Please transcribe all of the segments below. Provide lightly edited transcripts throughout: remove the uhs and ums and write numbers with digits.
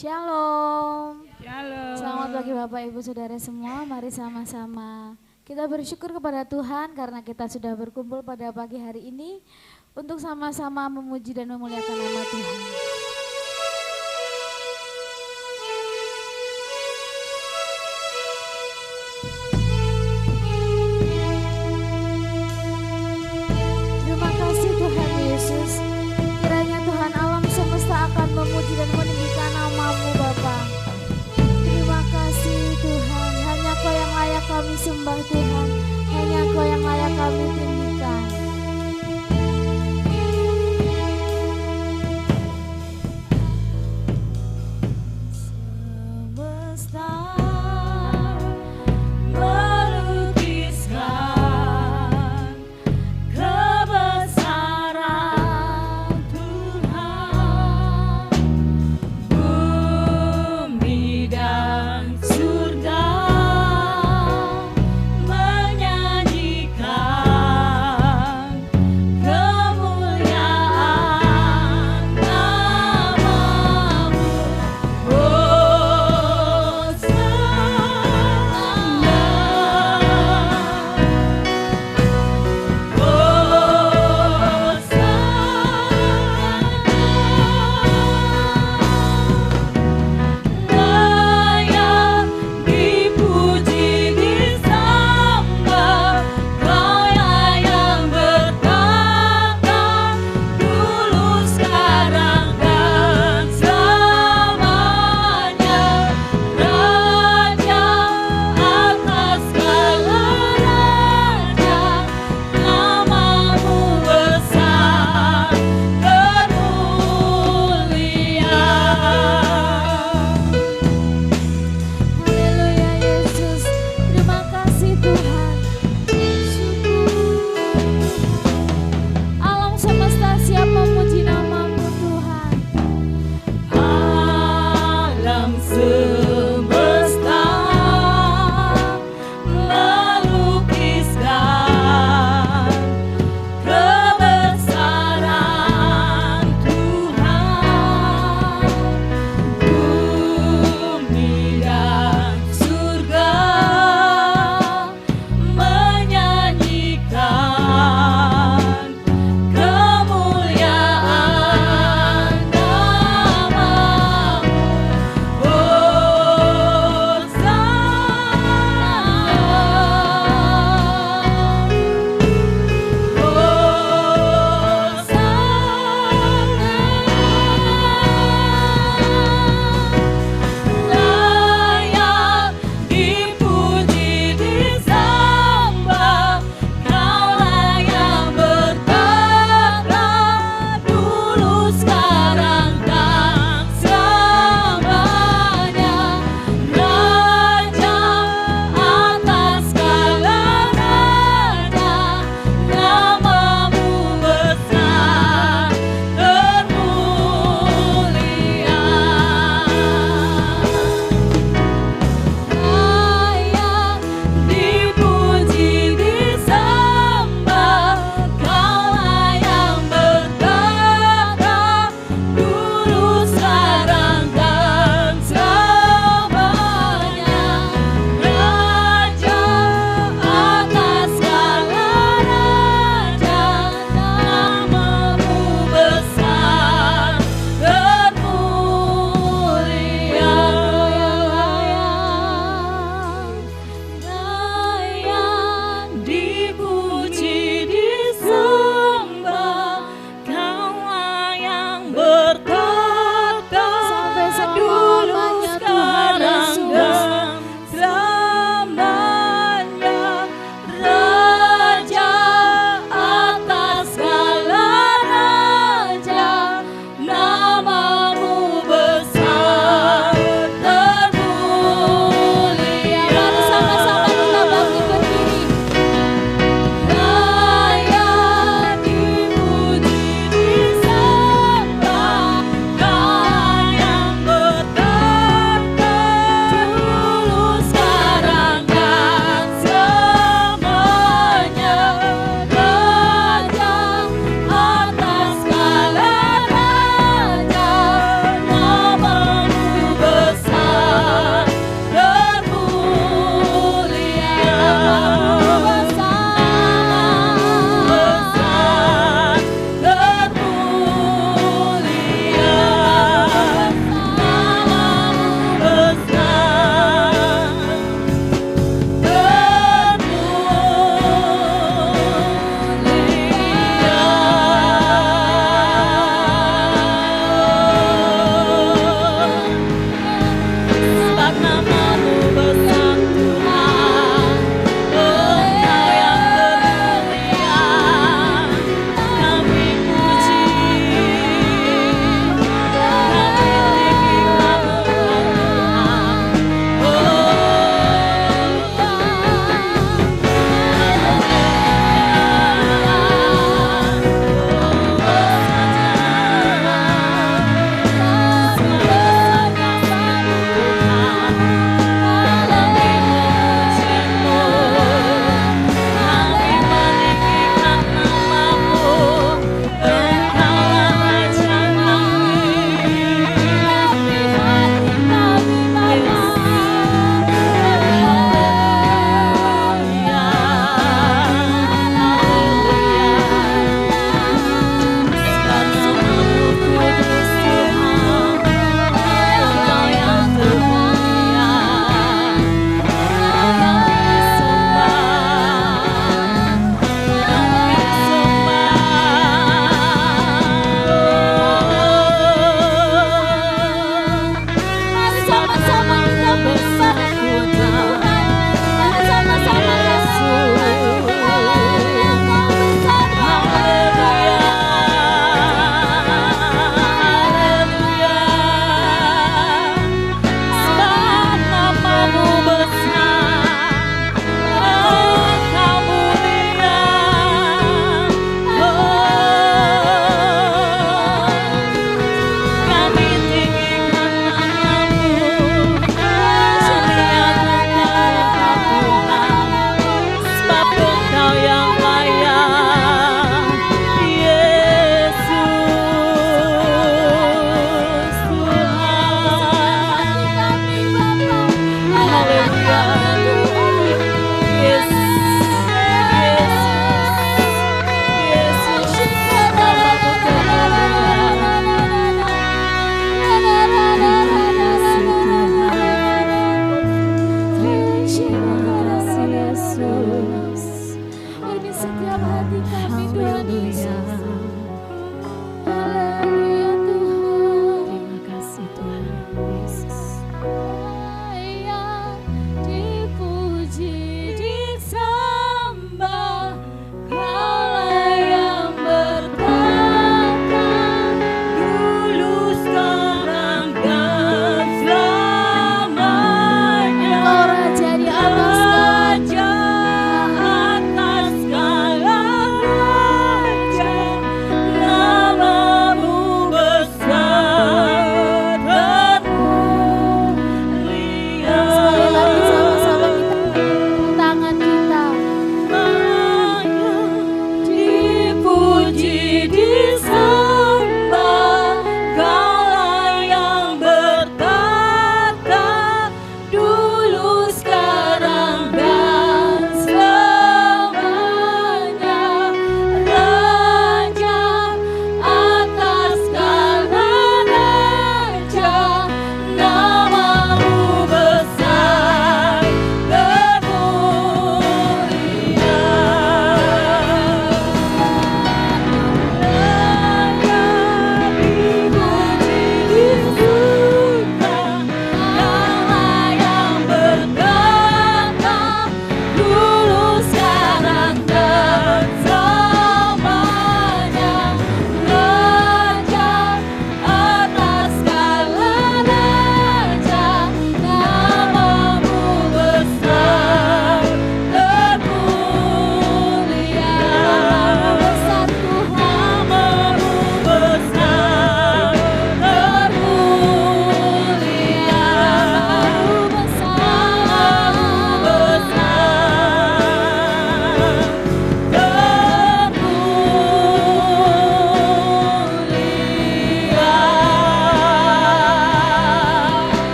Shalom. Shalom. Selamat pagi Bapak Ibu Saudara semua. Mari sama-sama kita bersyukur kepada Tuhan karena kita sudah berkumpul pada pagi hari ini untuk sama-sama memuji dan memuliakan nama Tuhan. Terima kasih Tuhan Yesus. Kiranya Tuhan alam semesta akan memuji dan meninggikan nama-Mu Bapa. Terima kasih Tuhan. Hanya Kau yang layak kami sembah Tuhan. Hanya Kau yang layak kami tinggikan.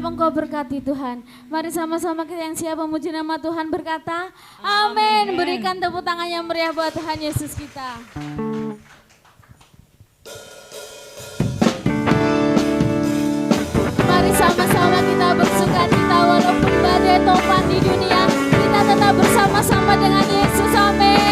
siap Engkau berkati Tuhan. Mari sama-sama kita yang siap memuji nama Tuhan berkata, amin. Berikan tepuk tangan yang meriah buat Tuhan Yesus kita. Mari sama-sama kita bersukacita walaupun badai topan di dunia, kita tetap bersama-sama dengan Yesus, amin.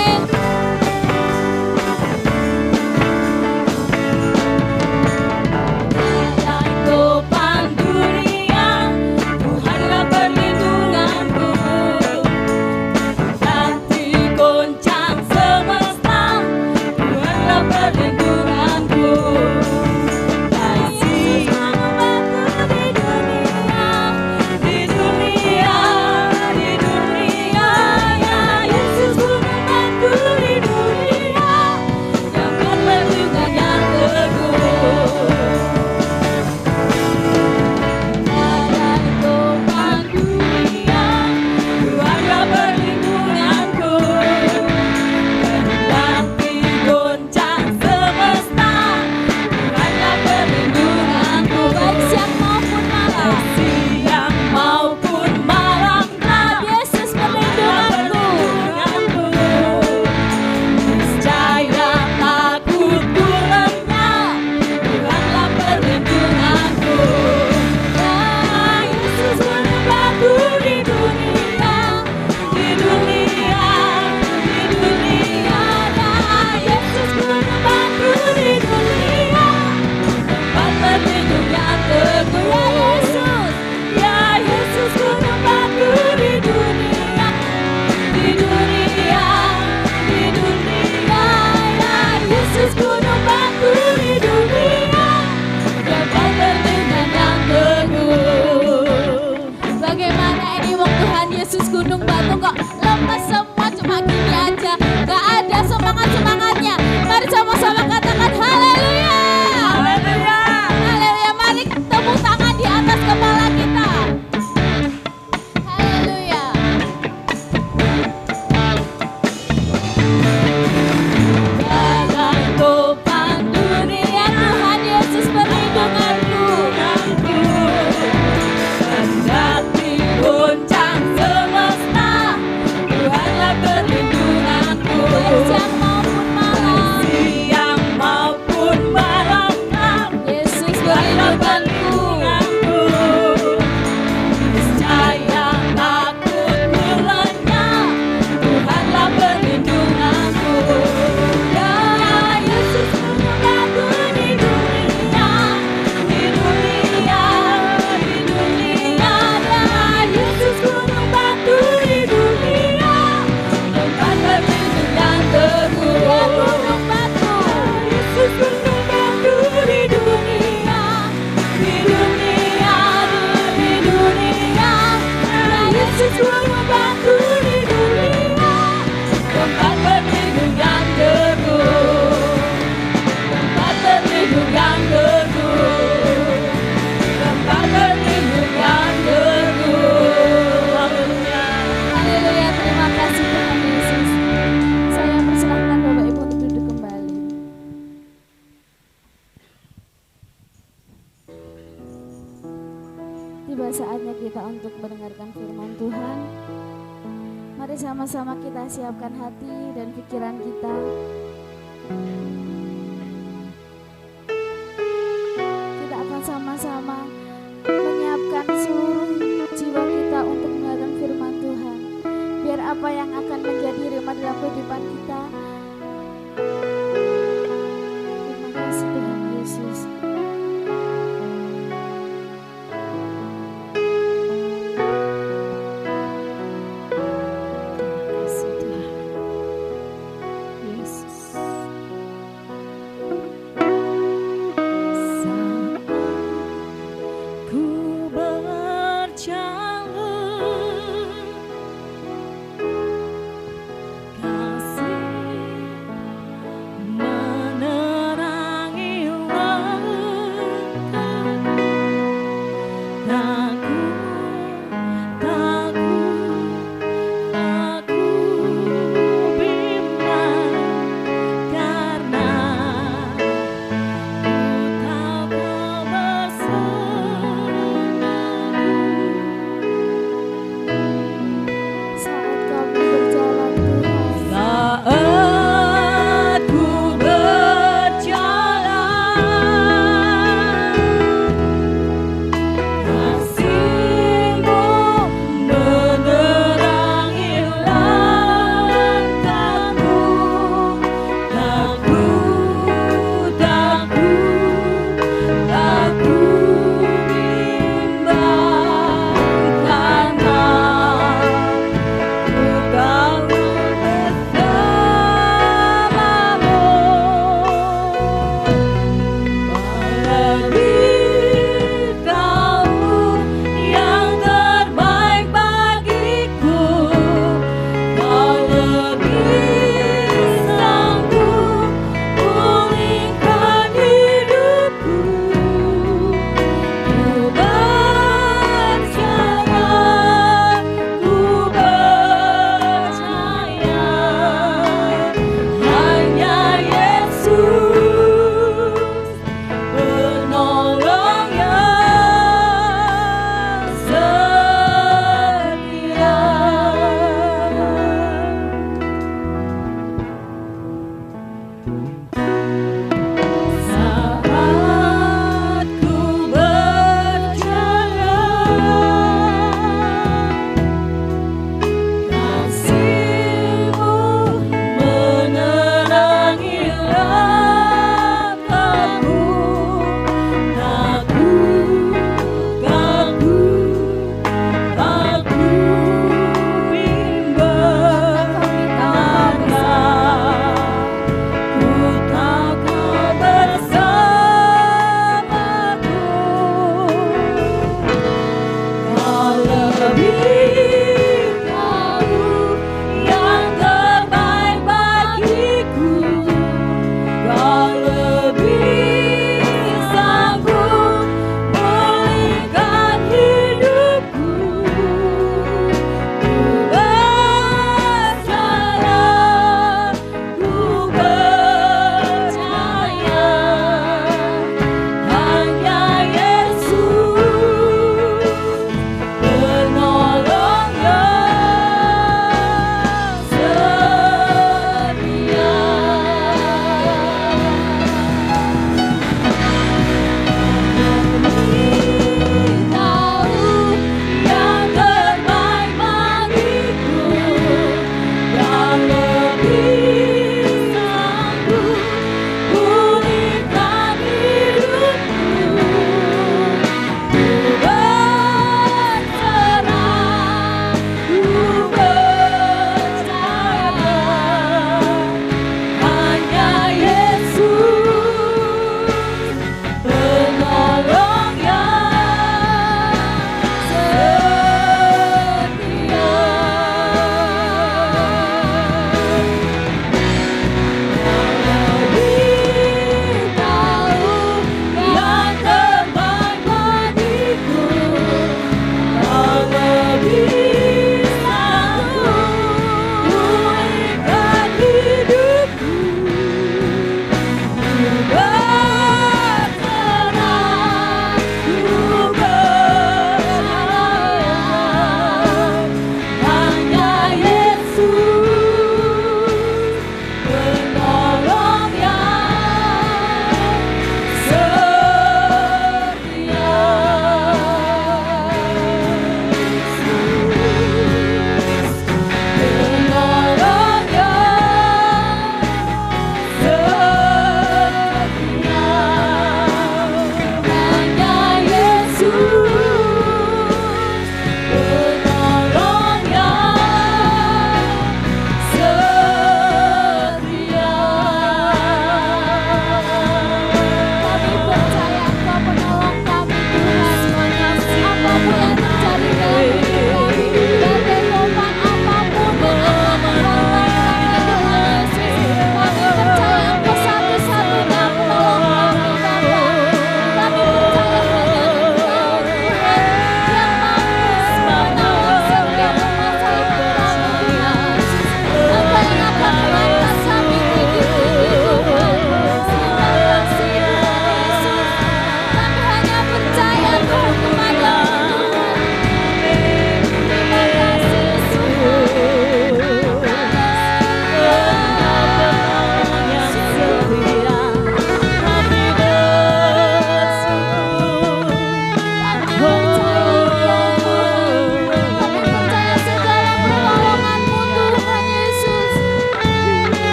Tiba saatnya kita untuk mendengarkan firman Tuhan. Mari sama-sama kita siapkan hati dan pikiran kita. Kita akan sama-sama menyiapkan seluruh jiwa kita untuk mendengarkan firman Tuhan. Biar apa yang akan menjadi rema dalam kehidupan kita. Terima kasih Tuhan Yesus.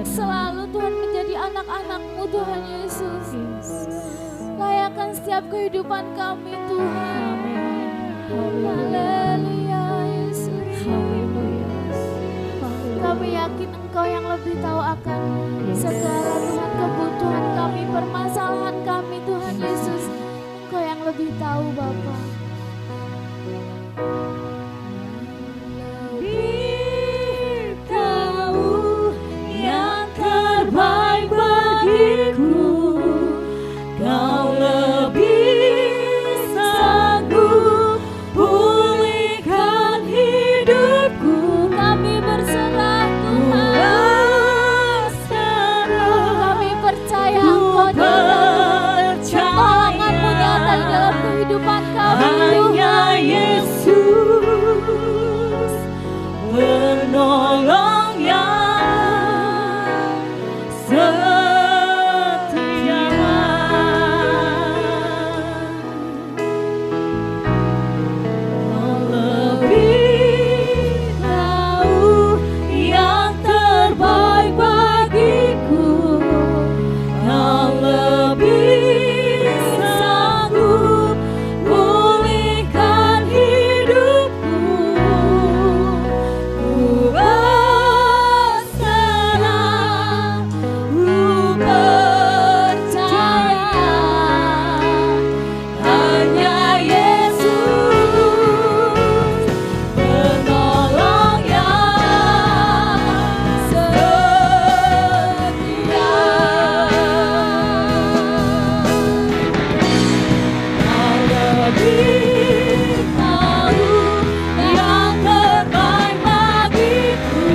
selalu Tuhan menjadi anak-anak-Mu Tuhan Yesus. Layakan setiap kehidupan kami Tuhan. Haleluya Yesus. Kami yakin Engkau yang lebih tahu akan segala Tuhan kebutuhan kami, permasalahan kami Tuhan Yesus. Engkau yang lebih tahu Bapa. Lebih tahu yang terbaik bagiku, Kau lebih sanggup pulihkan hidupku. Kami berserah Tuhan. Kami percaya Engkau pertolongan-Mu nyata di dalam kehidupan kami Hanya Tuhan. Yesus penolong yang setia. Kau lebih tahu yang terbaik bagiku, Kau lebih sanggup pulihkan hidupku. Ku berserah, ku percaya, hanya Yesus penolong yang setia. Kau lebih tahu yang terbaik bagiku,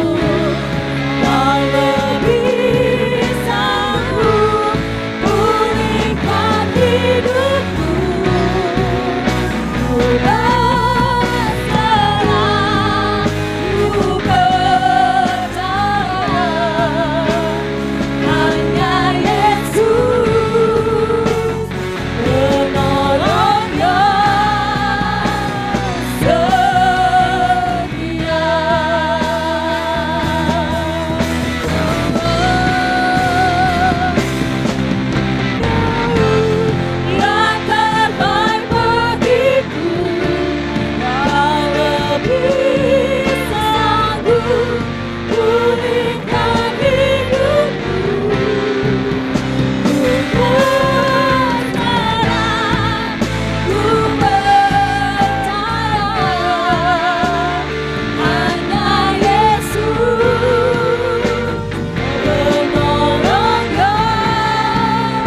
Kau lebih sanggup pulihkan hidupku. Ku berserah, ku percaya, hanya Yesus penolong yang setia. Yang terbaik bagiku, Kau lebih sanggup pulihkan hidupku. Ku berserah, ku percaya, hanya Yesus penolong yang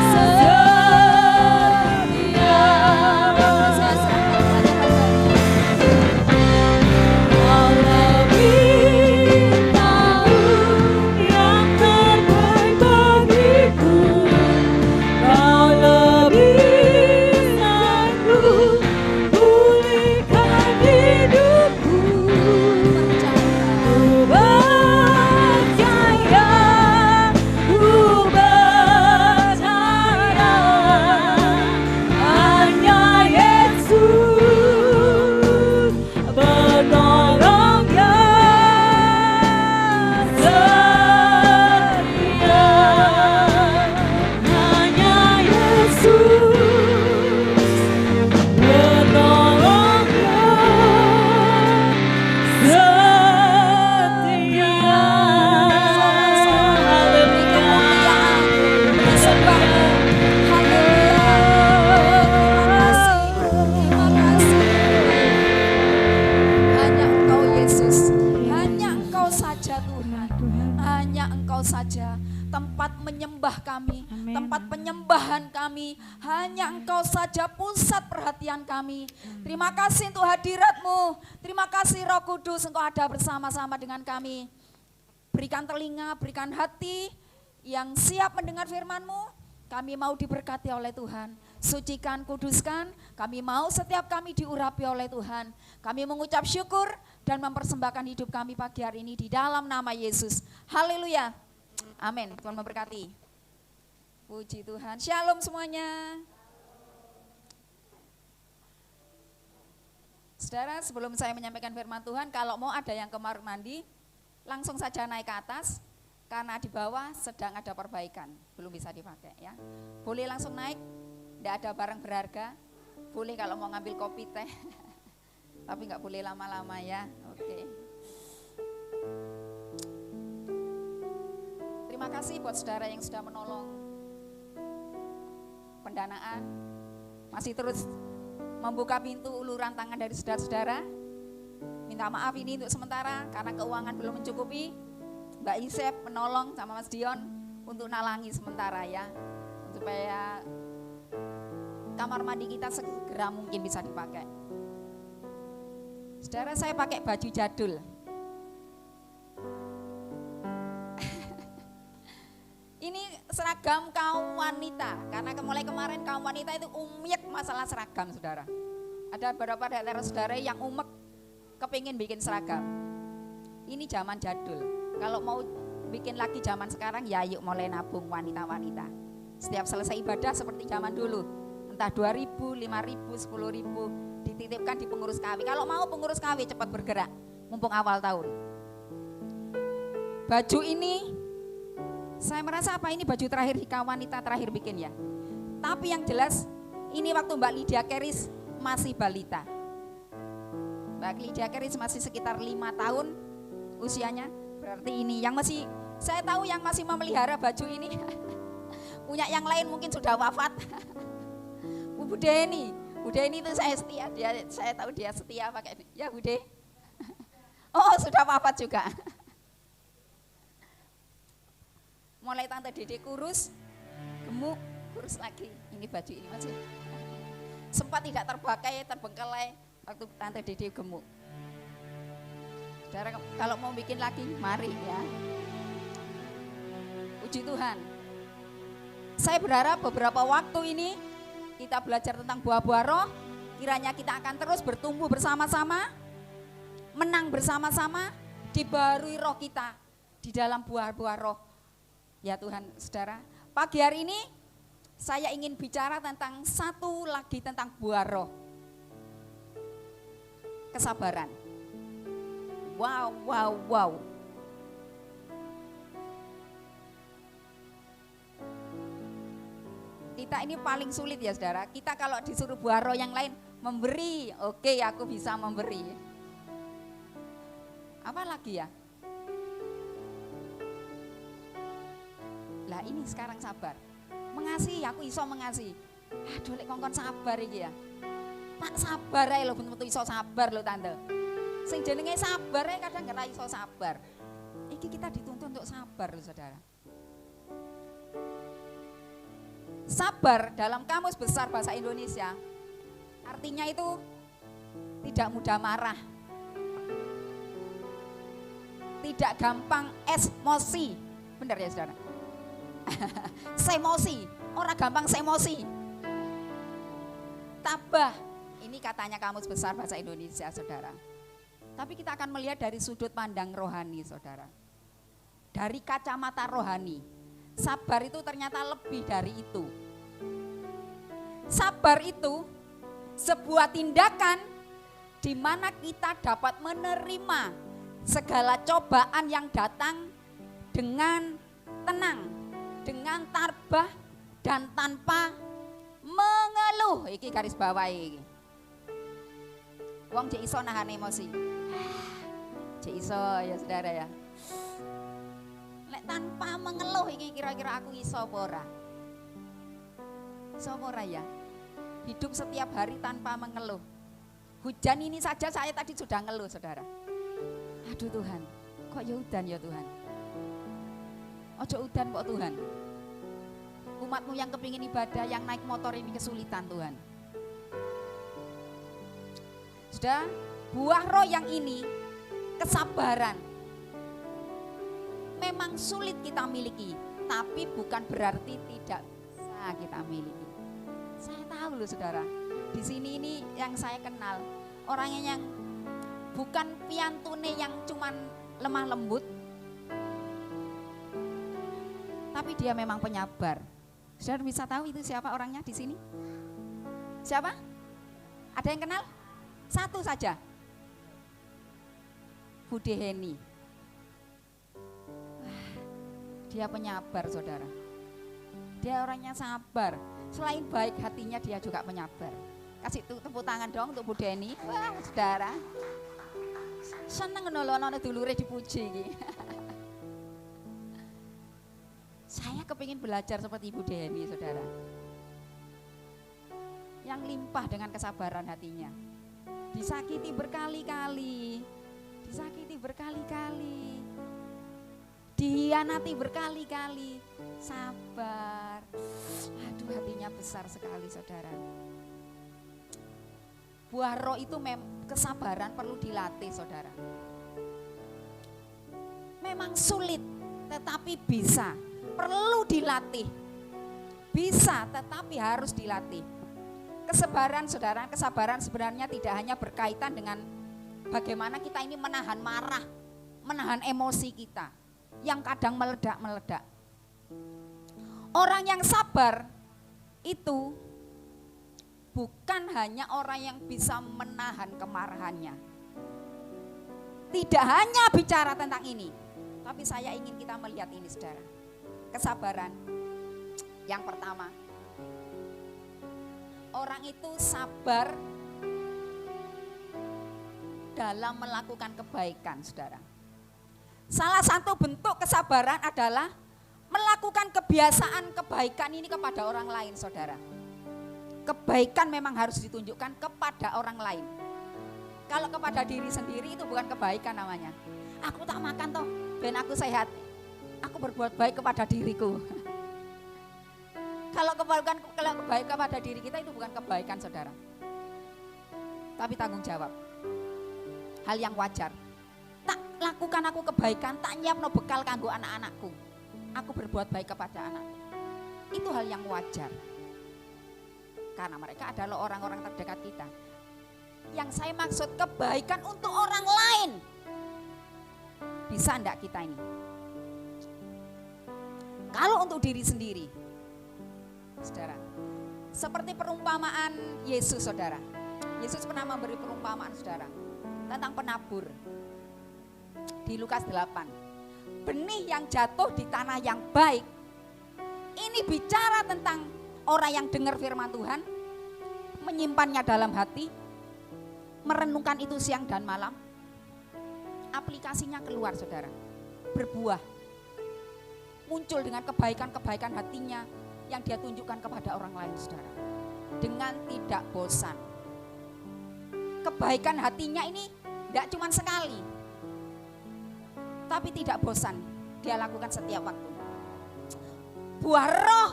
setia. Kau lebih tahu yang terbaik bagiku, Kau lebih sanggup pulihkan hidupku. Ku percaya, ku percaya, hanya Yesus penolong yang setia. Hanya Yesus penolong yang setia. Hanya Engkau Yesus, hanya Engkau saja Tuhan, hanya Engkau saja tempat menyembah kami, tempat penyembahan kami, hanya Engkau saja pusat perhatian kami. Terima kasih untuk hadirat-Mu, terima kasih Roh Kudus Engkau ada bersama-sama dengan kami. Berikan telinga, berikan hati yang siap mendengar firman-Mu. Kami mau diberkati oleh Tuhan. Sucikan, kuduskan, kami mau setiap kami diurapi oleh Tuhan. Kami mengucap syukur dan mempersembahkan hidup kami pagi hari ini di dalam nama Yesus. Haleluya. Amin. Tuhan memberkati. Puji Tuhan. Shalom semuanya. Saudara, sebelum saya menyampaikan firman Tuhan, kalau mau ada yang kamar mandi, langsung saja naik ke atas. karena di bawah sedang ada perbaikan, belum bisa dipakai ya. Boleh langsung naik, tidak ada barang berharga. Boleh kalau mau ngambil kopi teh, tapi nggak boleh lama-lama ya. Oke. Terima kasih buat saudara yang sudah menolong pendanaan, masih terus membuka pintu uluran tangan dari saudara-saudara. Minta maaf ini untuk sementara karena keuangan belum mencukupi. Mbak Isep menolong sama Mas Dion untuk nalangi sementara ya, supaya kamar mandi kita segera mungkin bisa dipakai. Saudara, saya pakai baju jadul. Ini seragam kaum wanita, karena mulai kemarin kaum wanita itu umek masalah seragam, saudara. Ada beberapa dari saudara yang umek kepingin bikin seragam. Ini zaman jadul. Kalau mau bikin lagi zaman sekarang ya yuk mulai nabung wanita-wanita. Setiap selesai ibadah seperti zaman dulu, entah 2.000, 5.000, 10.000 dititipkan di pengurus KW. Kalau mau pengurus KW cepat bergerak, mumpung awal tahun. Baju ini, saya merasa apa ini baju terakhir di kaum wanita terakhir bikin ya. Tapi yang jelas ini waktu Mbak Lydia Keris masih balita. Mbak Lydia Keris masih sekitar 5 tahun usianya. Berarti ini yang masih, saya tahu yang masih memelihara baju ini punya yang lain mungkin sudah wafat. Bu Deni itu saya setia, saya tahu dia setia pakai ini. Ya Bu De. Oh sudah wafat juga. Mulai Tante Dede kurus, gemuk, kurus lagi. Ini baju ini masih sempat tidak terpakai, terbengkelai waktu Tante Dede gemuk. Saudara, kalau mau bikin lagi, mari ya. Puji Tuhan. Saya berharap beberapa waktu ini kita belajar tentang buah-buah roh. Kiranya kita akan terus bertumbuh bersama-sama, menang bersama-sama, dibarui roh kita di dalam buah-buah roh. Ya Tuhan, saudara. Pagi hari ini saya ingin bicara tentang satu lagi tentang buah roh. Kesabaran. Wow. Kita ini paling sulit ya saudara. Kita kalau disuruh buah roh yang lain memberi, oke, aku bisa memberi. Apa lagi ya? Lah ini sekarang sabar. Mengasihi, aku iso mengasihi. Aduh lek kongkon sabar iki ya. Tak sabar ae lho, betul-betul iso sabar lho tante. Sing jenenge sabar kadang nggak iso sabar. Iki kita dituntut untuk sabar loh saudara. Sabar dalam Kamus Besar Bahasa Indonesia artinya itu tidak mudah marah, tidak gampang emosi, benar ya saudara? Semosi, orang gampang semosi. Tabah, ini katanya Kamus Besar Bahasa Indonesia saudara. Tapi kita akan melihat dari sudut pandang rohani saudara. Dari kacamata rohani. Sabar itu ternyata lebih dari itu. Sabar itu sebuah tindakan di mana kita dapat menerima segala cobaan yang datang dengan tenang, dengan tabah dan tanpa mengeluh. Iki garis bawah iki. Wong jek iso nahan emosi. Jek iso ya saudara ya. Lek tanpa mengeluh iki kira-kira aku iso apa ora? Iso apa ora ya? Hidup setiap hari tanpa mengeluh. Hujan ini saja saya tadi sudah ngeluh saudara. Aduh Tuhan, kok ya udan ya Tuhan. Ojo udan kok Tuhan. Umatmu yang kepingin ibadah, yang naik motor ini kesulitan Tuhan. Sudah, buah roh yang ini, kesabaran. Memang sulit kita miliki, tapi bukan berarti tidak bisa kita miliki. Saya tahu loh saudara, di sini ini yang saya kenal, orangnya yang bukan piantune yang cuman lemah lembut, tapi dia memang penyabar. Saudara bisa tahu itu siapa orangnya di sini? Siapa? Ada yang kenal? Satu saja. Bude Heni. Dia penyabar, saudara. Dia orangnya sabar. Selain baik hatinya, dia juga penyabar. Kasih tepuk tangan dong untuk Bu Deni. Wah, saudara. Seneng nolong-nolong dulure dipuji iki. Saya kepingin belajar seperti Ibu Deni, saudara. Yang limpah dengan kesabaran hatinya. Disakiti berkali-kali. Disakiti berkali-kali. Dihianati berkali-kali. Sabar. Aduh, hatinya besar sekali, saudara. Buah roh itu kesabaran perlu dilatih, saudara. Memang sulit, tetapi bisa. Perlu dilatih. Bisa, tetapi harus dilatih. Kesabaran, saudara, kesabaran sebenarnya tidak hanya berkaitan dengan bagaimana kita ini menahan marah, menahan emosi kita yang kadang meledak-meledak. Orang yang sabar itu bukan hanya orang yang bisa menahan kemarahannya. Tidak hanya bicara tentang ini, tapi saya ingin kita melihat ini, saudara. Kesabaran yang pertama, orang itu sabar dalam melakukan kebaikan, saudara. Salah satu bentuk kesabaran adalah melakukan kebiasaan kebaikan ini kepada orang lain, saudara. Kebaikan memang harus ditunjukkan kepada orang lain. Kalau kepada diri sendiri itu bukan kebaikan namanya. Aku tak makan toh, ben aku sehat. Aku berbuat baik kepada diriku. Kalau kebaikan kepada diri kita itu bukan kebaikan, saudara. Tapi tanggung jawab. Hal yang wajar. Tak lakukan aku kebaikan, tak nyiapno bekal kanggo anak-anakku. Aku berbuat baik kepada anak. Itu hal yang wajar. Karena mereka adalah orang-orang terdekat kita. Yang saya maksud kebaikan untuk orang lain. Bisa enggak kita ini? Kalau untuk diri sendiri, saudara, seperti perumpamaan Yesus, saudara. Yesus pernah memberi perumpamaan, saudara, tentang penabur. Di Lukas 8. Benih yang jatuh di tanah yang baik. Ini bicara tentang orang yang dengar firman Tuhan, menyimpannya dalam hati, merenungkan itu siang dan malam. Aplikasinya keluar, saudara. Berbuah. Muncul dengan kebaikan-kebaikan hatinya yang dia tunjukkan kepada orang lain, saudara. Dengan tidak bosan. Kebaikan hatinya ini tidak cuma sekali, tapi tidak bosan. Dia lakukan setiap waktu. Buah roh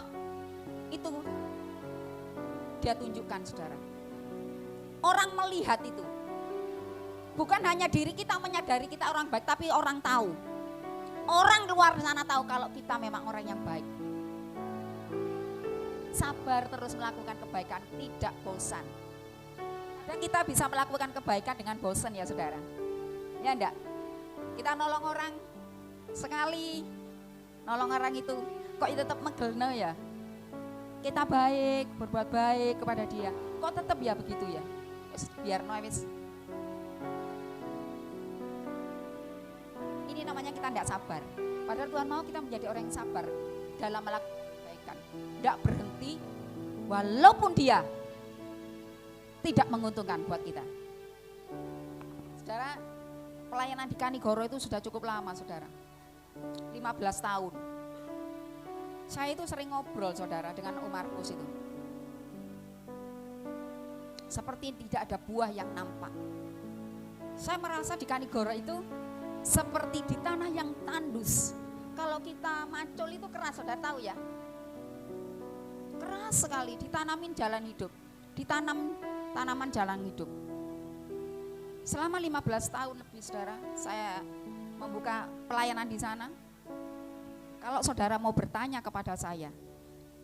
itu dia tunjukkan, saudara. Orang melihat itu. Bukan hanya diri kita menyadari kita orang baik, tapi orang tahu. Orang luar sana tahu kalau kita memang orang yang baik. Sabar terus melakukan kebaikan, tidak bosan. Dan kita bisa melakukan kebaikan dengan bosan, ya saudara. Ya enggak? Kita nolong orang sekali, nolong orang itu kok itu tetap megelno ya. Kita baik, berbuat baik kepada dia. Kok tetap ya begitu ya? Biar wis. Ini namanya kita tidak sabar. Padahal Tuhan mau kita menjadi orang yang sabar dalam melakukan kebaikan. Tidak berhenti walaupun dia tidak menguntungkan buat kita. Saudara, pelayanan di Kanigoro itu sudah cukup lama, saudara. 15 tahun. Saya itu sering ngobrol, saudara, dengan Om Markus itu. Seperti tidak ada buah yang nampak. Saya merasa di Kanigoro itu seperti di tanah yang tandus. Kalau kita macul itu keras, saudara tahu ya. Keras sekali, ditanamin jalan hidup. Ditanam tanaman jalan hidup. Selama 15 tahun lebih, saudara, saya membuka pelayanan di sana. Kalau saudara mau bertanya kepada saya,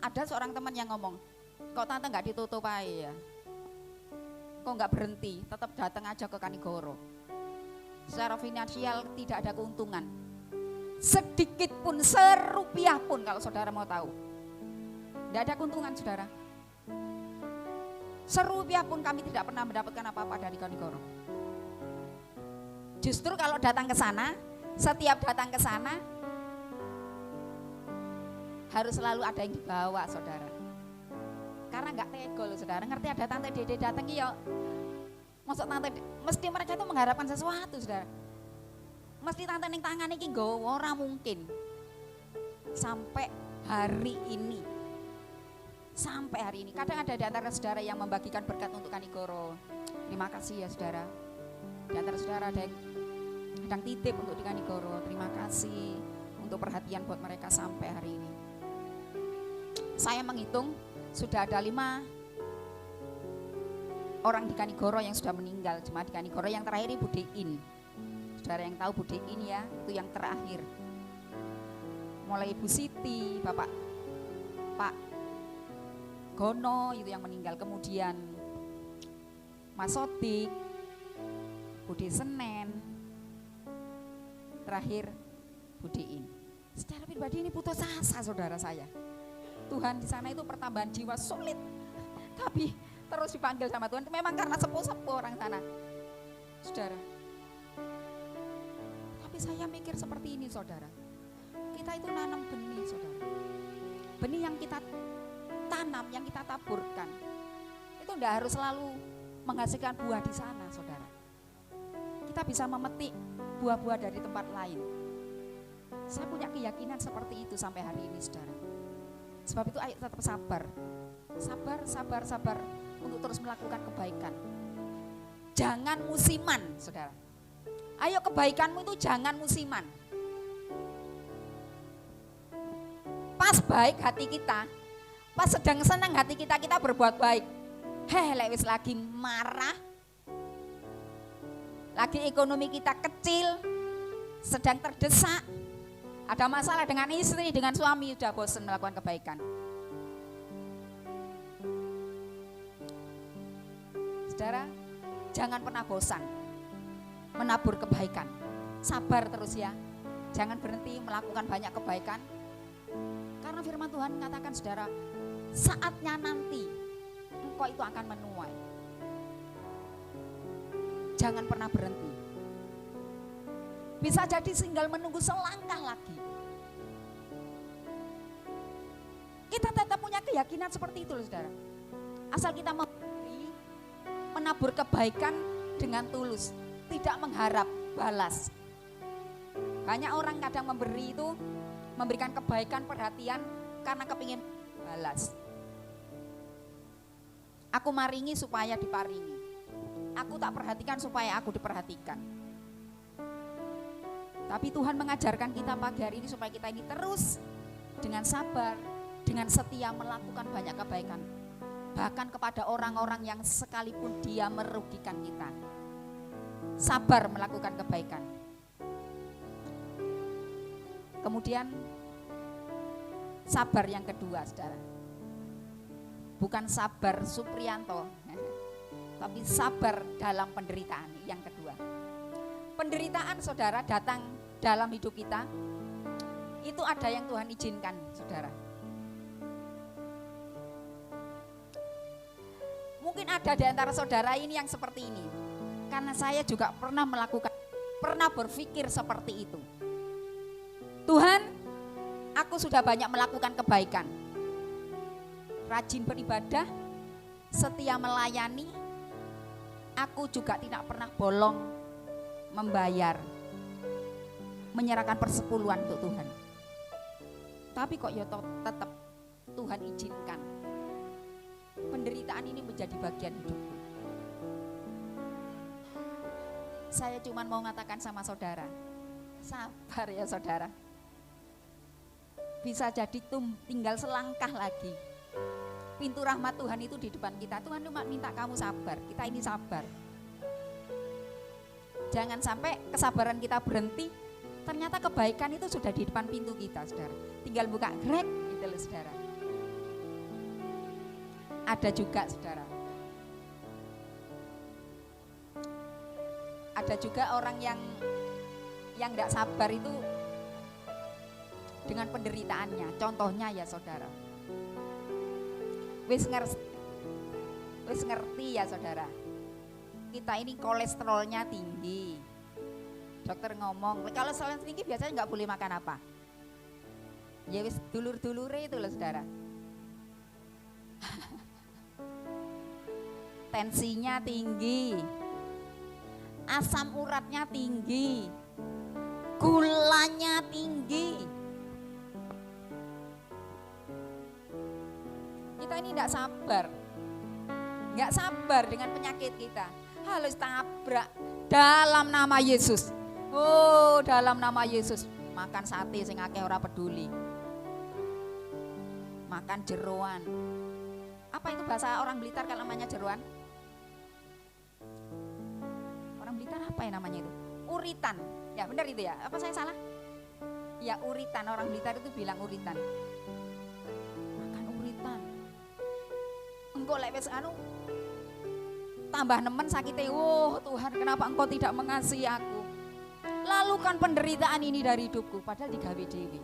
ada seorang teman yang ngomong, kok tante nggak ditutup aja ya? Kok nggak berhenti, tetap datang aja ke Kanigoro. Secara finansial tidak ada keuntungan. Sedikit pun, serupiah pun kalau saudara mau tahu. Tidak ada keuntungan, saudara. Serupiah pun kami tidak pernah mendapatkan apa-apa dari Kanigoro. Justru kalau datang ke sana, setiap datang ke sana, harus selalu ada yang dibawa, saudara. Karena nggak tega loh, saudara. Ngerti ada tante Dede datang ya. Maksud tante, mesti mereka itu mengharapkan sesuatu, saudara. Mesti tante ning tangan iki nggawa, ora mungkin. Sampai hari ini. Sampai hari ini. Kadang ada di antara saudara yang membagikan berkat untuk Kanigoro. Terima kasih ya saudara. Di antara saudara ada yang sedang titip untuk di Kanigoro. Terima kasih untuk perhatian buat mereka sampai hari ini. Saya menghitung sudah ada 5 orang di Kanigoro yang sudah meninggal. Jemaat di Kanigoro yang terakhir Ibu Dein. Saudara yang tahu Bu Dein ya, itu yang terakhir. Mulai Ibu Siti, Pak Gono itu yang meninggal, kemudian Mas Sodik, Budi Senen, terakhir Budiin. Secara pribadi ini putus asa saudara saya. Tuhan di sana itu pertambahan jiwa sulit, tapi terus dipanggil sama Tuhan. Memang karena sepuh-sepuh orang sana, saudara. Tapi saya mikir seperti ini saudara. Kita itu nanam benih saudara. Benih yang kita tanam, yang kita taburkan, itu tidak harus selalu menghasilkan buah di sana, saudara. Kita bisa memetik buah-buah dari tempat lain. Saya punya keyakinan seperti itu sampai hari ini, saudara. Sebab itu ayo tetap sabar. Sabar untuk terus melakukan kebaikan. Jangan musiman, saudara. Ayo kebaikanmu itu jangan musiman. Pas baik hati kita, pas sedang senang hati kita berbuat baik. Lewis lagi marah, lagi ekonomi kita kecil, sedang terdesak, ada masalah dengan istri, dengan suami, sudah bosan melakukan kebaikan. Saudara, jangan pernah bosan menabur kebaikan. Sabar terus ya, jangan berhenti melakukan banyak kebaikan. Karena firman Tuhan mengatakan saudara, saatnya nanti engkau itu akan menuai. Jangan pernah berhenti. Bisa jadi tinggal menunggu selangkah lagi. Kita tetap punya keyakinan seperti itu loh saudara. Asal kita memberi, menabur kebaikan dengan tulus, tidak mengharap balas. Banyak orang kadang memberi itu, memberikan kebaikan, perhatian karena kepingin balas. Aku maringi supaya diparingi. Aku tak perhatikan supaya aku diperhatikan. Tapi Tuhan mengajarkan kita pagi hari ini supaya kita ini terus dengan sabar, dengan setia melakukan banyak kebaikan. Bahkan kepada orang-orang yang sekalipun dia merugikan kita. Sabar melakukan kebaikan. Kemudian sabar yang kedua saudara. Bukan sabar Supriyanto, tapi sabar dalam penderitaan yang kedua. Penderitaan saudara datang dalam hidup kita, itu ada yang Tuhan izinkan saudara. Mungkin ada di antara saudara ini yang seperti ini. Karena saya juga pernah berpikir seperti itu. Tuhan, aku sudah banyak melakukan kebaikan. Rajin beribadah, setia melayani, aku juga tidak pernah bolong membayar, menyerahkan persepuluhan untuk Tuhan. Tapi kok ya tetap Tuhan izinkan penderitaan ini menjadi bagian hidupku. Saya cuma mau mengatakan sama saudara, sabar ya saudara. Bisa jadi tinggal selangkah lagi. Pintu rahmat Tuhan itu di depan kita. Tuhan cuma minta kamu sabar, kita ini sabar. Jangan sampai kesabaran kita berhenti, ternyata kebaikan itu sudah di depan pintu kita saudara. Tinggal buka grek gitu loh saudara. Ada juga saudara, ada juga orang yang tidak sabar itu dengan penderitaannya. Contohnya ya saudara, wis ngerti ya saudara, kita ini kolesterolnya tinggi. Dokter ngomong kalau kolesterol tinggi biasanya nggak boleh makan apa? Ya wis dulur-dulure itu loh saudara. Tensinya tinggi, asam uratnya tinggi, gulanya tinggi. Kita ini tidak sabar dengan penyakit kita. Harus tabrak dalam nama Yesus. Oh, dalam nama Yesus. Makan sate sing akeh ora peduli. Makan jeroan. Apa itu bahasa orang Blitar kalau namanya jeroan? Orang Blitar apa ya namanya itu? Uritan. Ya benar itu ya. Apa saya salah? Ya uritan. Orang Blitar itu bilang uritan. Makan uritan. Engkau lek wis tambah nemen sakitnya. Oh Tuhan, kenapa Engkau tidak mengasihi aku? Lalukan penderitaan ini dari hidupku. Padahal digawe dewi.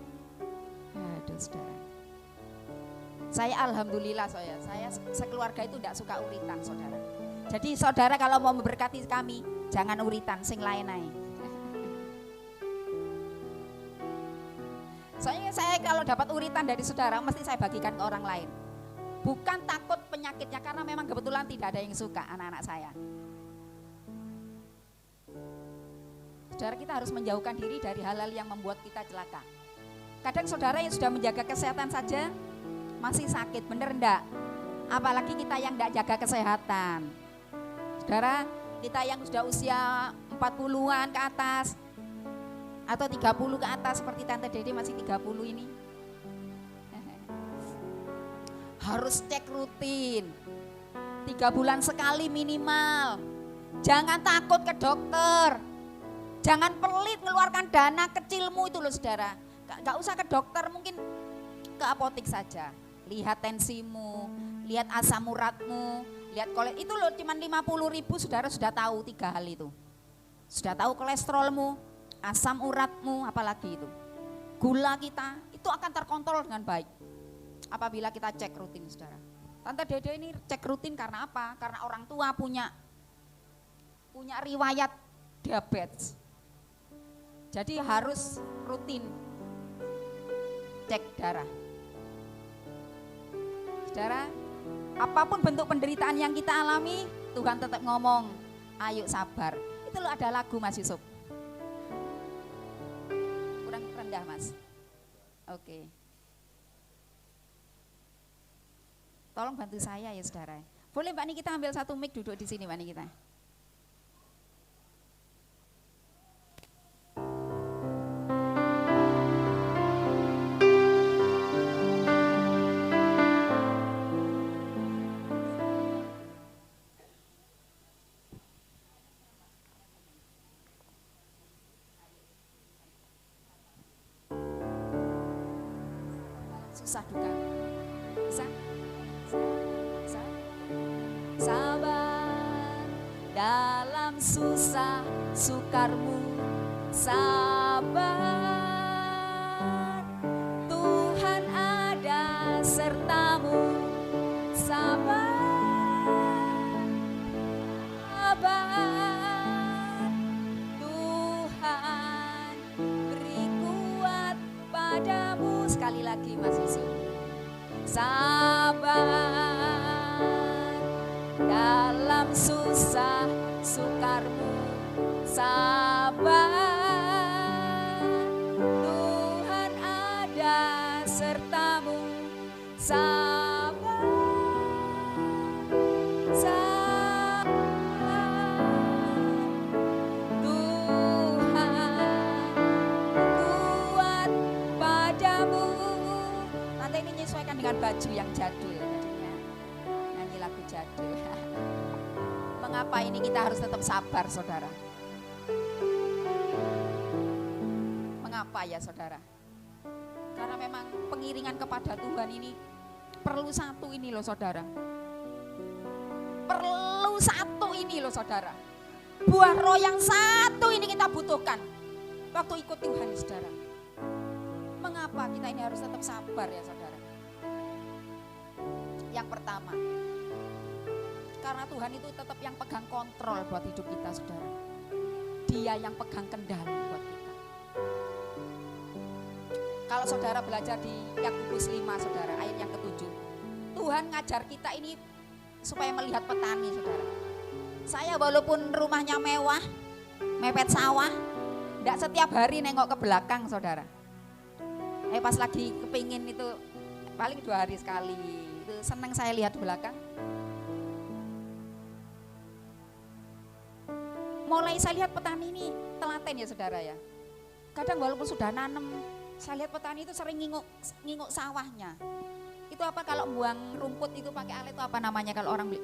Aduh saudara. Saya alhamdulillah saya sekeluarga itu tidak suka uritan saudara. Jadi saudara kalau mau memberkati kami, jangan uritan, sing lain aja. Soalnya saya kalau dapat uritan dari saudara, mesti saya bagikan ke orang lain. Bukan takut penyakitnya, karena memang kebetulan tidak ada yang suka anak-anak saya. Saudara, kita harus menjauhkan diri dari hal-hal yang membuat kita celaka. Kadang saudara yang sudah menjaga kesehatan saja masih sakit, bener enggak? Apalagi kita yang enggak jaga kesehatan. Saudara, kita yang sudah usia 40-an ke atas atau 30 ke atas seperti Tante Dede masih 30 ini. Harus cek rutin 3 bulan sekali minimal. Jangan takut ke dokter. Jangan pelit mengeluarkan dana kecilmu itu loh saudara. Gak usah ke dokter, mungkin ke apotek saja. Lihat tensimu, lihat asam uratmu, lihat kolesterol. Itu loh cuma 50.000 saudara sudah tahu 3 hal itu. Sudah tahu kolesterolmu, asam uratmu, apalagi itu. Gula kita itu akan terkontrol dengan baik apabila kita cek rutin saudara. Tante Dede ini cek rutin karena apa? Karena orang tua punya riwayat diabetes. Jadi harus rutin cek darah. Saudara, apapun bentuk penderitaan yang kita alami, Tuhan tetap ngomong, ayo sabar. Itu loh ada lagu Mas Yusuf. Kurang rendah Mas. Oke. Tolong bantu saya ya saudara. Boleh Mbak Nikita ambil satu mic duduk di sini Mbak Nikita. Susah juga. Bisa? Sabar dalam susah sukarmu, sabar Tuhan ada sertamu, sabar Tuhan beri kuat padamu. Sekali lagi Mas Yusuf. Sabar dalam susah sukarmu, sabar Tuhan ada sertamu, sabar Tuhan kuat padamu. Nanti ini menyesuaikan dengan baju yang jadul tadinya, nyanyi lagu jadul. Mengapa ini kita harus tetap sabar saudara? Mengapa ya saudara? Karena memang pengiringan kepada Tuhan ini perlu satu ini loh saudara. Perlu satu ini loh saudara. Buah roh yang satu ini kita butuhkan waktu ikut Tuhan saudara. Mengapa kita ini harus tetap sabar ya saudara? Yang pertama, karena Tuhan itu tetap yang pegang kontrol buat hidup kita saudara. Dia yang pegang kendali buat kita. Kalau Kalau saudara belajar di Yakobus 5 saudara, ayat yang ke-7. Tuhan ngajar kita ini supaya melihat petani saudara. Saya walaupun rumahnya mewah, mepet sawah, tidak setiap hari nengok ke belakang saudara. Pas lagi kepingin itu paling 2 hari sekali. Itu senang saya lihat di belakang. Mulai saya lihat petani ini telaten ya saudara ya. Kadang walaupun sudah nanam, saya lihat petani itu sering nginguk sawahnya. Itu apa kalau buang rumput itu pakai alat itu apa namanya kalau orang beli?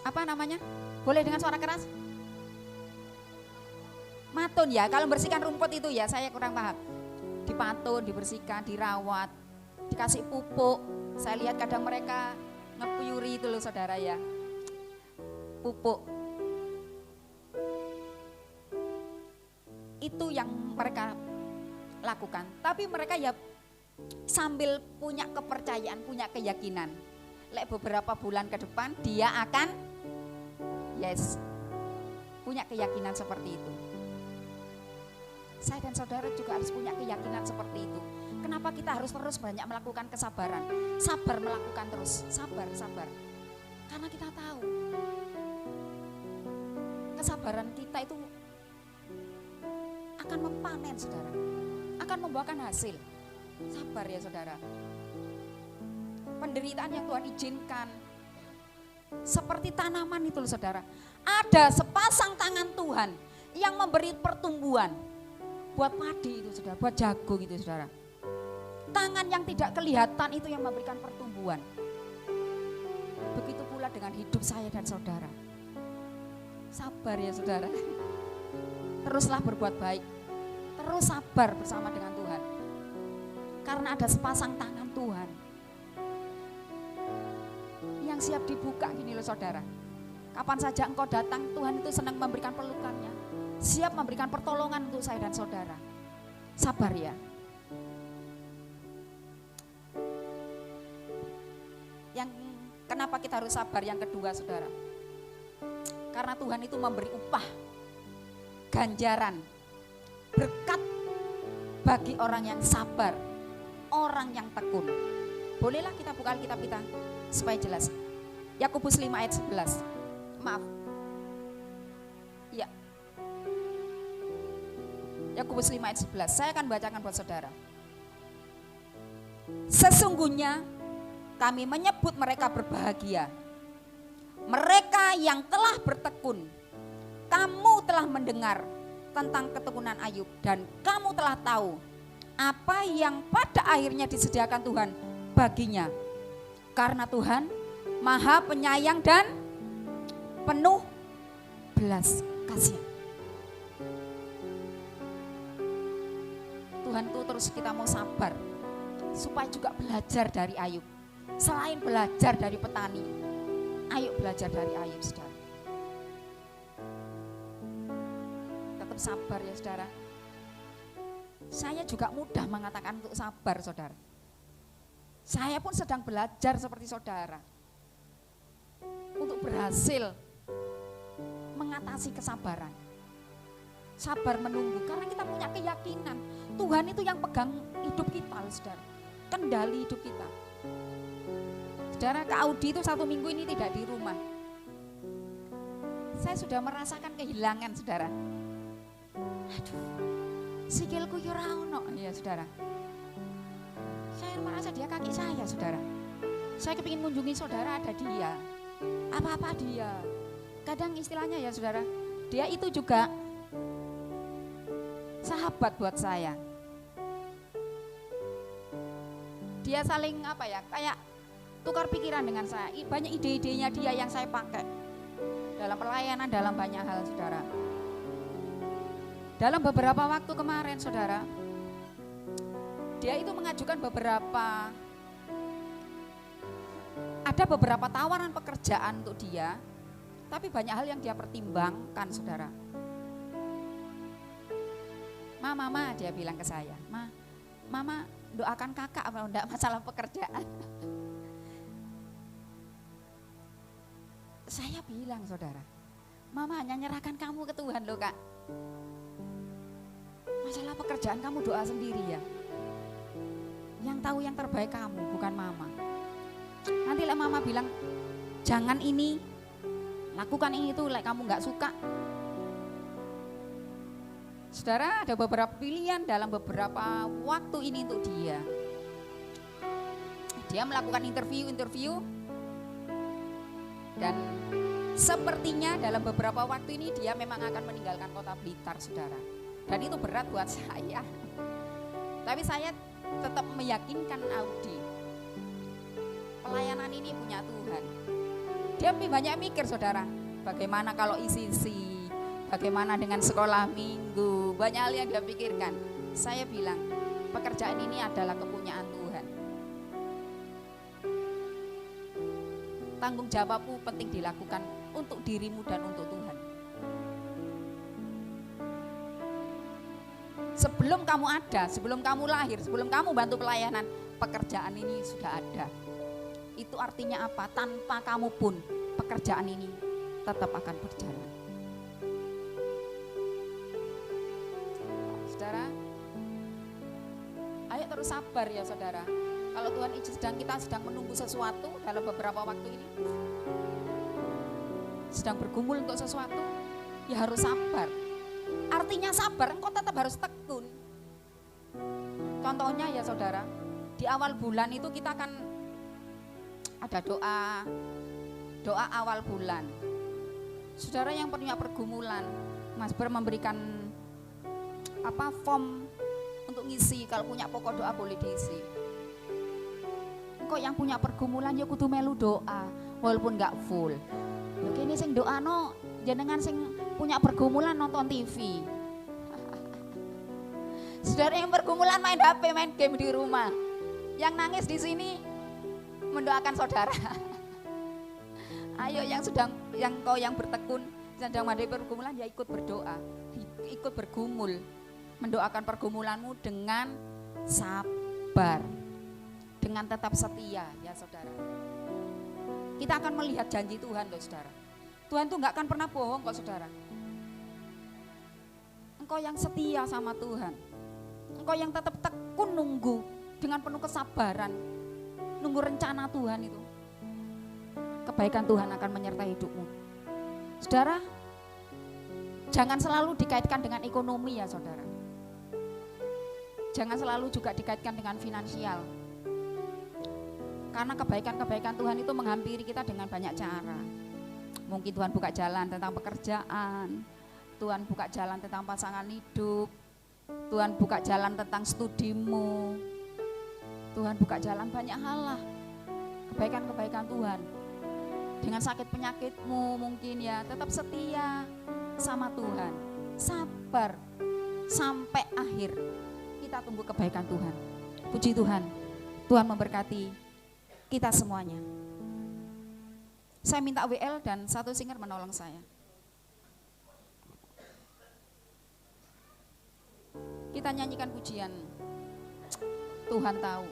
Apa namanya? Boleh dengan suara keras? Matun ya, kalau bersihkan rumput itu ya saya kurang paham. Dipantun, dibersihkan, dirawat, dikasih pupuk. Saya lihat kadang mereka ngepuyuri itu loh saudara ya. Pupuk. Itu yang mereka lakukan. Tapi mereka ya sambil punya kepercayaan, punya keyakinan. Lek beberapa bulan ke depan dia akan punya keyakinan seperti itu. Saya dan saudara juga harus punya keyakinan seperti itu. Kenapa kita harus terus banyak melakukan kesabaran? Sabar melakukan terus, sabar. Karena kita tahu kesabaran kita itu akan mempanen saudara, akan membuahkan hasil. Sabar ya saudara. Penderitaan yang Tuhan izinkan seperti tanaman itu loh saudara. Ada sepasang tangan Tuhan yang memberi pertumbuhan buat padi itu saudara, buat jagung itu saudara. Tangan yang tidak kelihatan itu yang memberikan pertumbuhan. Begitu pula dengan hidup saya dan saudara. Sabar ya saudara. Teruslah berbuat baik. Terus sabar bersama dengan Tuhan. Karena ada sepasang tangan Tuhan yang siap dibuka gini loh saudara. Kapan saja engkau datang, Tuhan itu senang memberikan pelukannya. Siap memberikan pertolongan untuk saya dan saudara. Sabar ya. Yang kenapa kita harus sabar yang kedua saudara? Karena Tuhan itu memberi upah, ganjaran, berkat bagi orang yang sabar, orang yang tekun. Bolehlah kita buka Alkitab kita supaya jelas. Yakobus 5 ayat 11. Maaf. Ya. Yakobus 5 ayat 11. Saya akan bacakan buat saudara. Sesungguhnya kami menyebut mereka berbahagia. Mereka yang telah bertekun. Kamu telah mendengar tentang ketekunan Ayub dan kamu telah tahu apa yang pada akhirnya disediakan Tuhan baginya. Karena Tuhan Maha Penyayang dan penuh belas kasihan. Tuhan tuh terus kita mau sabar supaya juga belajar dari Ayub. Selain belajar dari petani, ayo belajar dari Ayub saudara. Tetap sabar ya saudara. Saya juga mudah mengatakan untuk sabar saudara. Saya pun sedang belajar seperti saudara untuk berhasil mengatasi kesabaran. Sabar menunggu karena kita punya keyakinan Tuhan itu yang pegang hidup kita saudara. Kendali hidup kita. Saudara, Kak Audi itu 1 minggu ini tidak di rumah. Saya sudah merasakan kehilangan saudara. Aduh, sikilku yo ora ono ya saudara. Saya merasa dia kaki saya saudara. Saya kepingin mengunjungi saudara, ada dia. Apa-apa dia. Kadang istilahnya ya saudara, dia itu juga sahabat buat saya. Dia saling apa ya, kayak tukar pikiran dengan saya. Banyak ide-idenya dia yang saya pakai dalam pelayanan, dalam banyak hal saudara. Dalam beberapa waktu kemarin saudara, dia itu mengajukan ada beberapa tawaran pekerjaan untuk dia, tapi banyak hal yang dia pertimbangkan saudara. Mama, dia bilang ke saya, Mama doakan kakak apa enggak masalah pekerjaan. Saya bilang saudara, Mama hanya nyerahkan kamu ke Tuhan loh kak. Masalah pekerjaan kamu doa sendiri ya. yang tahu yang terbaik kamu, bukan mama. Nanti lek mama bilang jangan ini, lakukan ini itu, lek kamu nggak suka. Saudara, ada beberapa pilihan dalam beberapa waktu ini untuk dia. Dia melakukan interview dan sepertinya dalam beberapa waktu ini dia memang akan meninggalkan kota Blitar, saudara. Dan itu berat buat saya. Tapi saya tetap meyakinkan Audi, pelayanan ini punya Tuhan. Dia banyak mikir, saudara, bagaimana kalau isi-isi, bagaimana dengan sekolah minggu, banyak hal yang dia pikirkan. Saya bilang, pekerjaan ini adalah kepunyaan Tuhan. Tanggung jawabmu penting dilakukan untuk dirimu dan untuk Tuhan. Sebelum kamu ada, sebelum kamu lahir, sebelum kamu bantu pelayanan, pekerjaan ini sudah ada. Itu artinya apa? Tanpa kamu pun pekerjaan ini tetap akan berjalan. Saudara, ayo terus sabar ya saudara. Kalau Tuhan kita sedang menunggu sesuatu dalam beberapa waktu ini, sedang bergumul untuk sesuatu, ya harus sabar. Artinya sabar, engkau tetap harus tekun. Contohnya ya saudara, di awal bulan itu kita akan ada doa awal bulan. Saudara yang punya pergumulan, Mas Ber memberikan form untuk ngisi. Kalau punya pokok doa boleh diisi. Kok yang punya pergumulan ya kudu melu doa walaupun nggak full. Lho kene sing doano jenengan sing punya pergumulan nonton TV. Saudara yang pergumulan main HP, main game di rumah. Yang nangis di sini mendoakan saudara. Ayo yang bertekun sedang menghadapi pergumulan ya ikut berdoa, ikut bergumul, mendoakan pergumulanmu dengan sabar, dengan tetap setia ya saudara. Kita akan melihat janji Tuhan loh saudara. Tuhan tuh nggak akan pernah bohong kok saudara. Engkau yang setia sama Tuhan, engkau yang tetap tekun nunggu dengan penuh kesabaran, nunggu rencana Tuhan itu, kebaikan Tuhan akan menyertai hidupmu. Saudara, jangan selalu dikaitkan dengan ekonomi ya saudara. Jangan selalu juga dikaitkan dengan finansial. Karena kebaikan-kebaikan Tuhan itu menghampiri kita dengan banyak cara. Mungkin Tuhan buka jalan tentang pekerjaan, Tuhan buka jalan tentang pasangan hidup, Tuhan buka jalan tentang studimu, Tuhan buka jalan banyak hal lah. Kebaikan-kebaikan Tuhan. Dengan sakit penyakitmu mungkin ya, tetap setia sama Tuhan. Sabar sampai akhir. Kita tunggu kebaikan Tuhan. Puji Tuhan. Tuhan memberkati kita semuanya. Saya minta WL dan satu singer menolong saya. Kita nyanyikan pujian Tuhan tahu.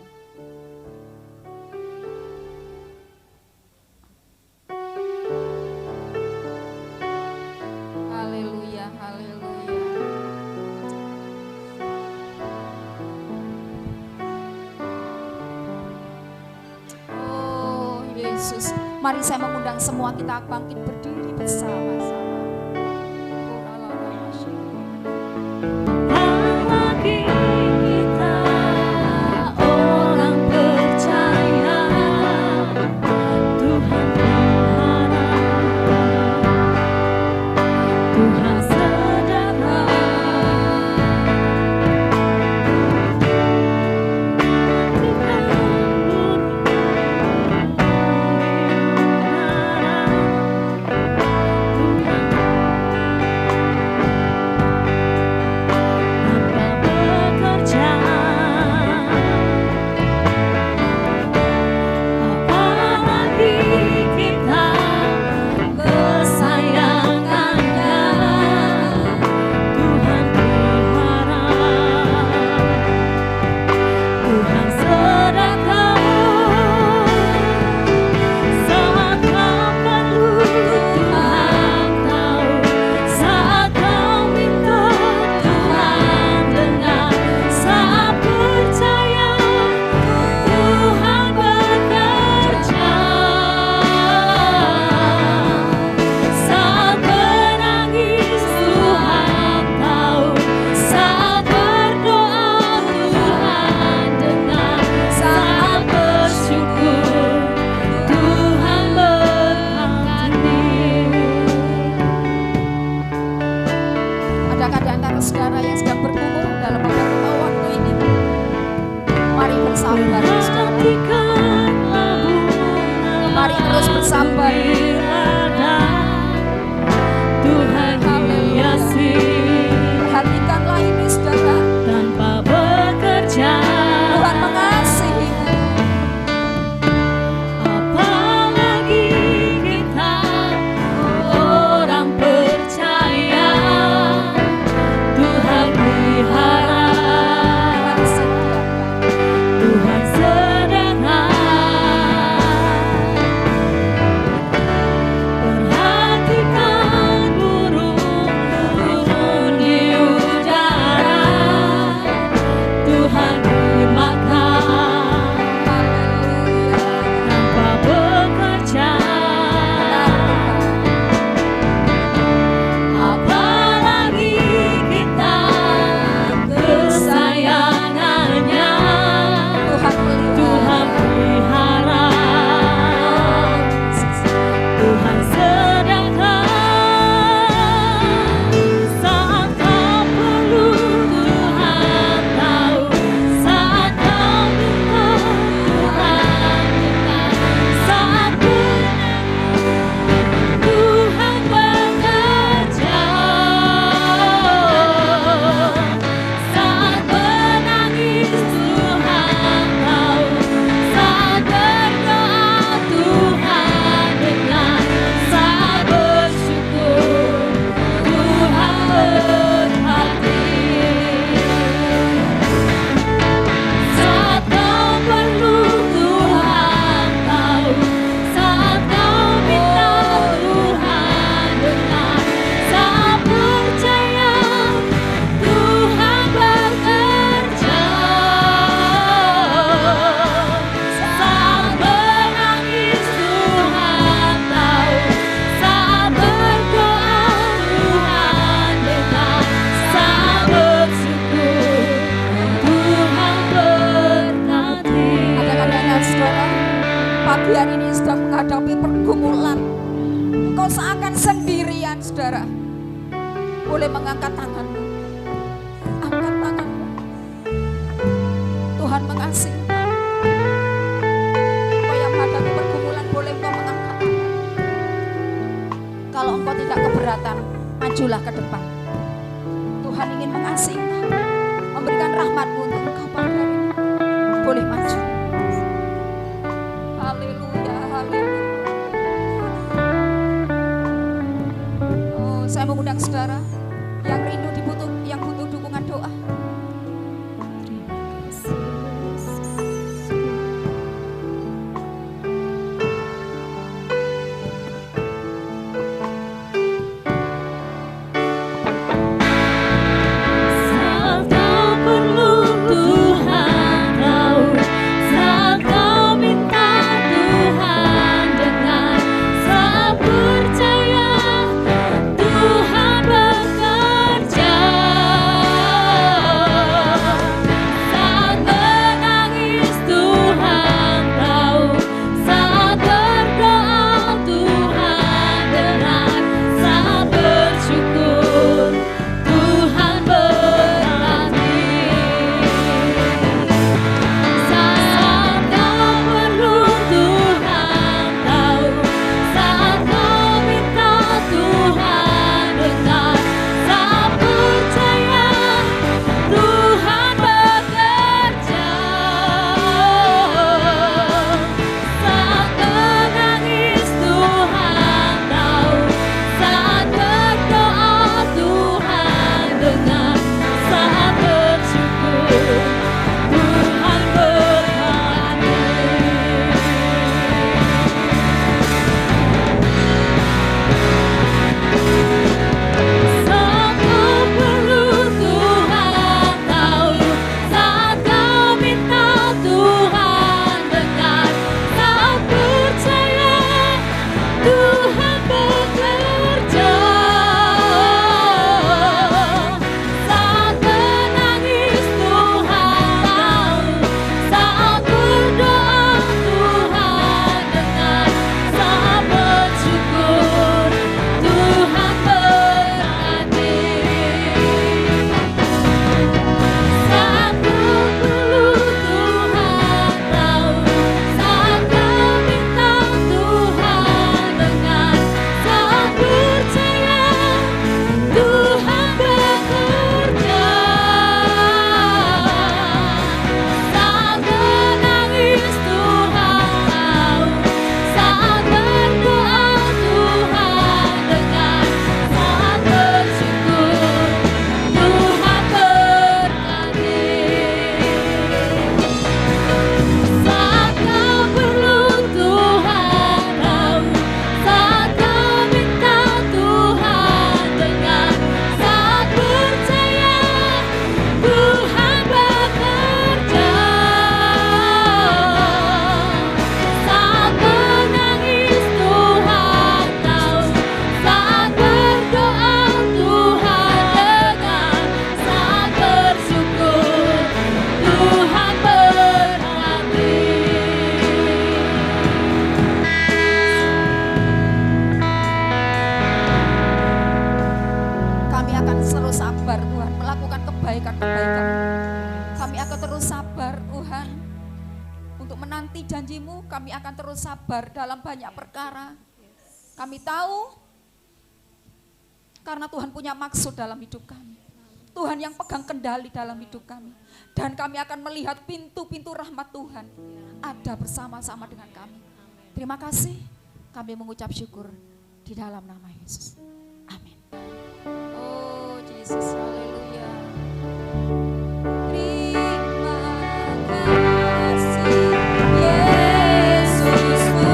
Haleluya, haleluya. Oh Yesus, mari saya mengundang semua kita bangkit berdiri bersama-sama. Lagi kita orang percaya Tuhan Tuhan saudara Tuhan bersabar, saudara. Perhatikanlah bunga Mari terus bersabar. Tuhan mengasihi Perhatikanlah ini, saudara. tanpa bekerja. Tuhan mengasihimu. Apalagi kita orang percaya, Tuhan pelihara, Tuhan sediakan. Tuhan sediakan. Perhatikan burung turun di udara, Tuhan beri makan Haleluya. tanpa bekerja. Apalagi kita kesayangannya, Tuhan pelihara. Tuhan pelihara, Tuhan sediakan. Saat kau perlu Tuhan tahu, saat kau minta Tuhan dekat, saat Tuhan bekerja, saat menangis Tuhan tahu, saat berdoa Tuhan dengar, saat bersyukur Tuhan berhati. Saat kau perlu Tuhan tahu, saat kau minta Tuhan dengar, saat percaya Tuhan bekerja, saat menangis Tuhan tahu, saat berdoa Tuhan dengar, saat bersyukur Tuhan berkati. Kadang-kadang saudara, pagi hari ini sedang menghadapi pergumulan. Engkau seakan sendirian, saudara. Boleh mengangkat tanganmu. Angkat tanganmu. Tuhan mengasihi. Engkau yang menghadapi pergumulan, boleh engkau mengangkat tangan. Kalau engkau tidak keberatan, majulah ke depan. Tuhan ingin mengasihi, memberikan rahmat-Mu untuk engkau pagi hari ini. Boleh maju. Haleluya, haleluya. Oh, saya mengundang saudara yang rindu yang butuh dukungan doa. Saat kau perlu Tuhan tahu, Kami akan terus sabar Tuhan. Untuk menanti janji-Mu, kami akan terus sabar dalam banyak perkara. Kami tahu karena Tuhan punya maksud dalam hidup kami. Tuhan yang pegang kendali dalam hidup kami. Dan kami akan melihat pintu-pintu rahmat Tuhan ada bersama-sama dengan kami. Terima kasih, kami mengucap syukur di dalam nama Yesus. Amin. Oh Yesus, haleluya. Terima kasih Yesusku.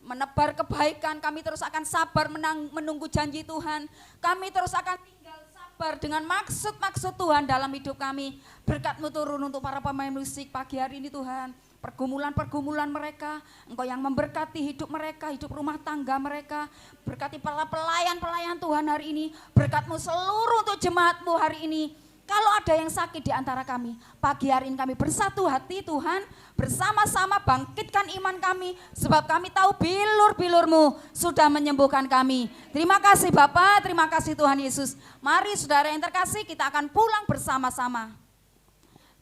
Menebar kebaikan, kami terus akan sabar menunggu janji Tuhan. Kami terus akan tinggal sabar dengan maksud-maksud Tuhan dalam hidup kami. Berkat-Mu turun untuk para pemain musik pagi hari ini Tuhan. Pergumulan-pergumulan mereka, Engkau yang memberkati hidup mereka, hidup rumah tangga mereka. Berkati para pelayan-pelayan Tuhan hari ini. Berkat-Mu seluruh untuk jemaat-Mu hari ini. Kalau ada yang sakit di antara kami, pagi hari ini kami bersatu hati Tuhan, bersama-sama bangkitkan iman kami, sebab kami tahu bilur-bilur-Mu sudah menyembuhkan kami. Terima kasih Bapa, terima kasih Tuhan Yesus. Mari saudara yang terkasih, kita akan pulang bersama-sama.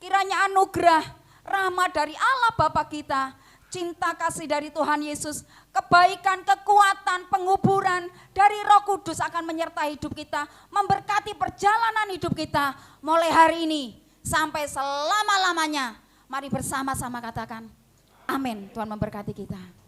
Kiranya anugerah, rahmat dari Allah Bapa kita, cinta kasih dari Tuhan Yesus, kebaikan, kekuatan, penghuburan dari Roh Kudus akan menyertai hidup kita, memberkati perjalanan hidup kita mulai hari ini sampai selama-lamanya. Mari bersama-sama katakan amin. Tuhan memberkati kita.